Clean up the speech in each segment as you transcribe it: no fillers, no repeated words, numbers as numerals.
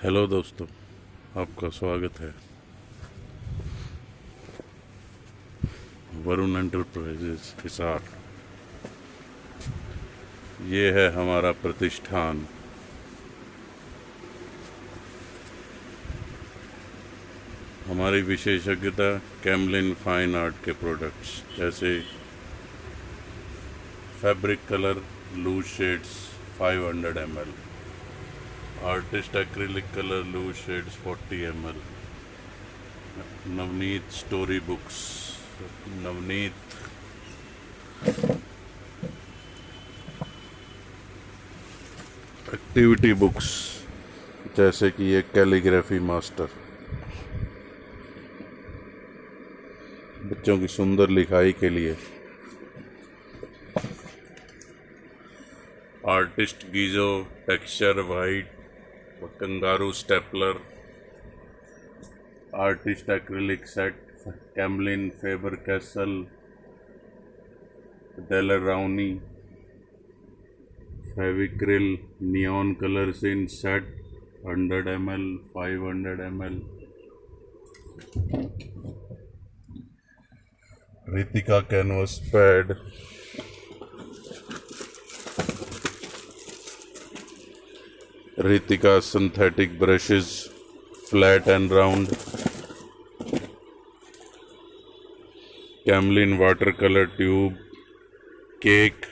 Hello दोस्तों, आपका स्वागत है वरुण एंटरप्राइजेस हिसार। ये है हमारा प्रतिष्ठान। हमारी विशेषज्ञता कैमलिन फाइन आर्ट के प्रोडक्ट्स जैसे fabric colour loose shades 500 ml, artist acrylic colour loose shades 40 ml, Navneet story books, Navneet activity books जैसे कि ये कैलीग्राफी मास्टर, बच्चों की सुंदर लिखाई के लिए, artist gesso texture white Kangaro stapler, artist acrylic set Camlin Faber Castell Daler Rowney, Fevicryl neon colours in set 100 ml 500 ml, Ritika canvas pad, Ritika synthetic brushes flat and round, Camlin watercolor tube, cake,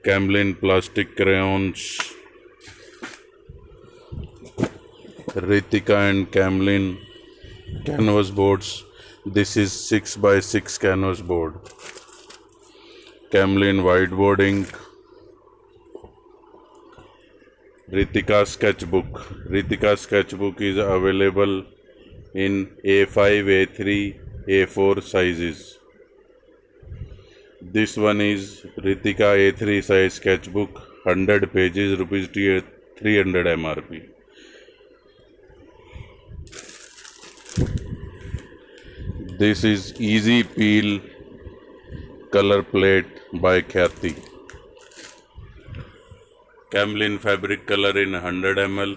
Camlin plastic crayons, Ritika and Camlin canvas boards. This is 6x6 canvas board, Camlin whiteboarding, Ritika sketchbook. Ritika sketchbook is available in A5, A3, A4 sizes. This one is Ritika A3 size sketchbook, 100 pages, rupees 300 MRP. This is Easy Peel color plate by Khyati. Camlin fabric colour in 100 ml,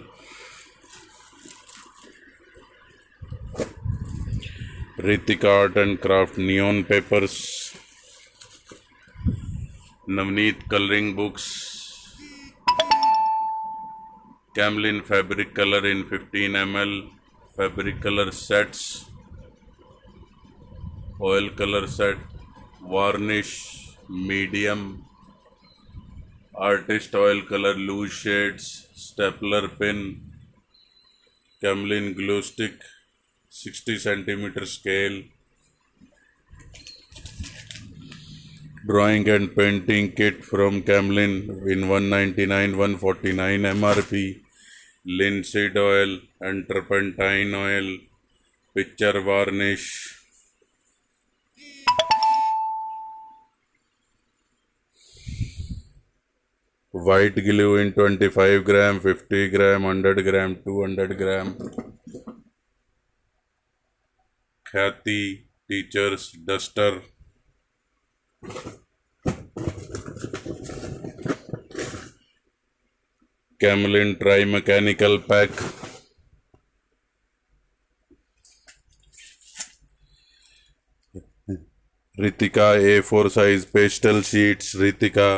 Ritika art and craft neon papers, Navneet colouring books, Camlin fabric colour in 15 ml, fabric colour sets, oil colour set, varnish medium, artist oil colour loose shades, stapler pin, Camlin glue stick 60 cm scale, drawing and painting kit from Camlin in 199 149 MRP, linseed oil and turpentine oil, picture varnish, white glue in 25 gram, 50 gram, 100 gram, 200 gram, Khyati teachers duster, Camlin try mechanical pack, Ritika A4 size pastel sheets, Ritika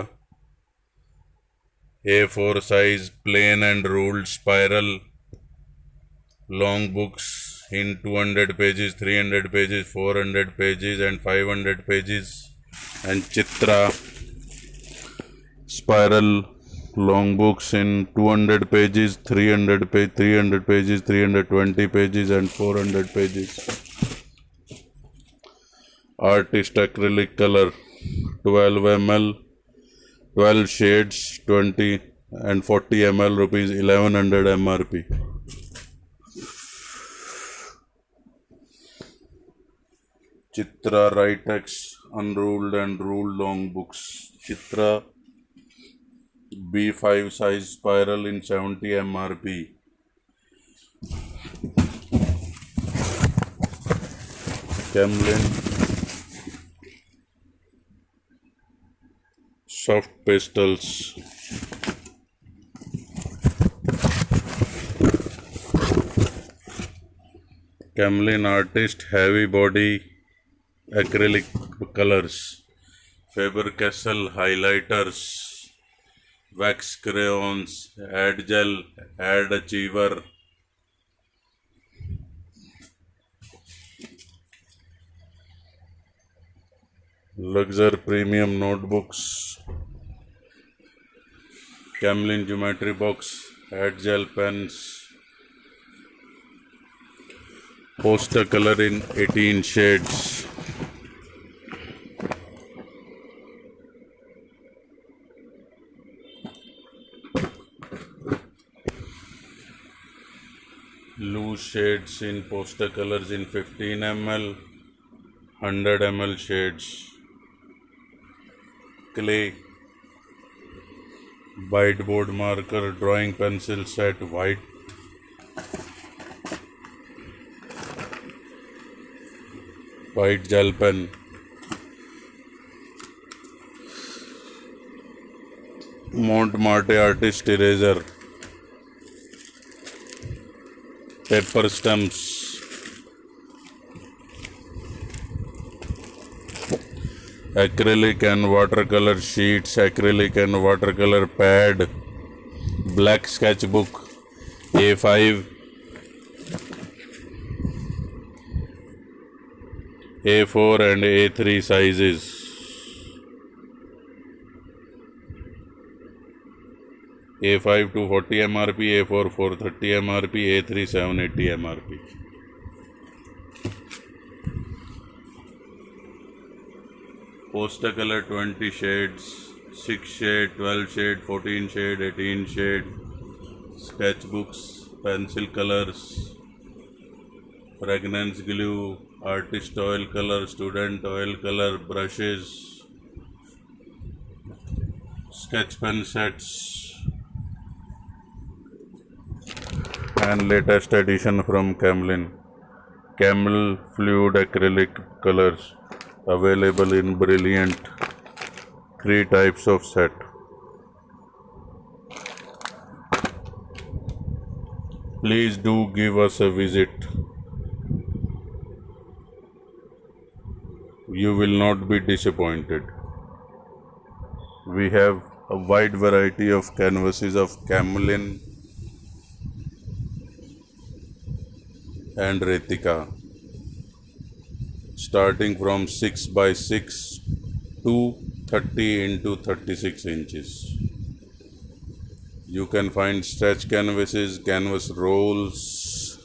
A4 size plain and ruled spiral long books in 200 pages, 300 pages, 400 pages and 500 pages, and Chitra spiral long books in 200 pages, 300 pages, 320 pages and 400 pages. Artist acrylic color 12 ml, 12 shades 20 and 40 ml, rupees 1100 MRP. Chitra Writex unruled and ruled long books, Chitra B5 size spiral in 70 MRP. Camlin soft pastels, Camlin Artist Heavy Body Acrylic Colors, Faber-Castell Highlighters, Wax Crayons, Add Gel, Add Achiever, Luxury Premium Notebooks, Camlin Geometry Box, Add Gel Pens, Poster Color in 18 shades, loose shades in poster colors in 15 ml, 100 ml shades, clay, whiteboard marker, drawing pencil set, white gel pen, Montmartre Artist Eraser, paper stamps, acrylic and watercolor sheets, acrylic and watercolor pad, black sketchbook, A5, A4 and A3 sizes. A5 240 MRP, A4 430 MRP, A3 780 MRP. Poster color 20 shades, 6 shade, 12 shade, 14 shade, 18 shade, sketchbooks, pencil colors, fragrance glue, artist oil color, student oil color, brushes, sketch pen sets, and latest edition from Camlin, Camel Fluid Acrylic Colors, available in brilliant 3 types of set. Please do give us a visit. You will not be disappointed. We have a wide variety of canvases of Camlin and Retica, starting from 6 by 6 to 30 into 36 inches. You can find stretch canvases, canvas rolls,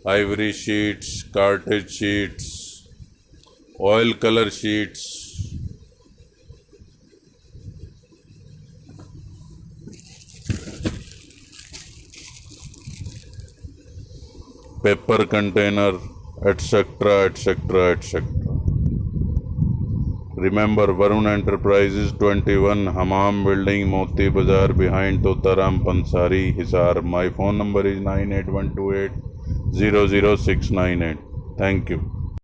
ivory sheets, cartridge sheets, oil color sheets, paper container, etc., etc., etc. Remember, Varun Enterprises, 21 Hamaam Building, Moti, Bazaar, behind Totaram, Pansari, Hisar. My phone number is 98128 00698. Thank you.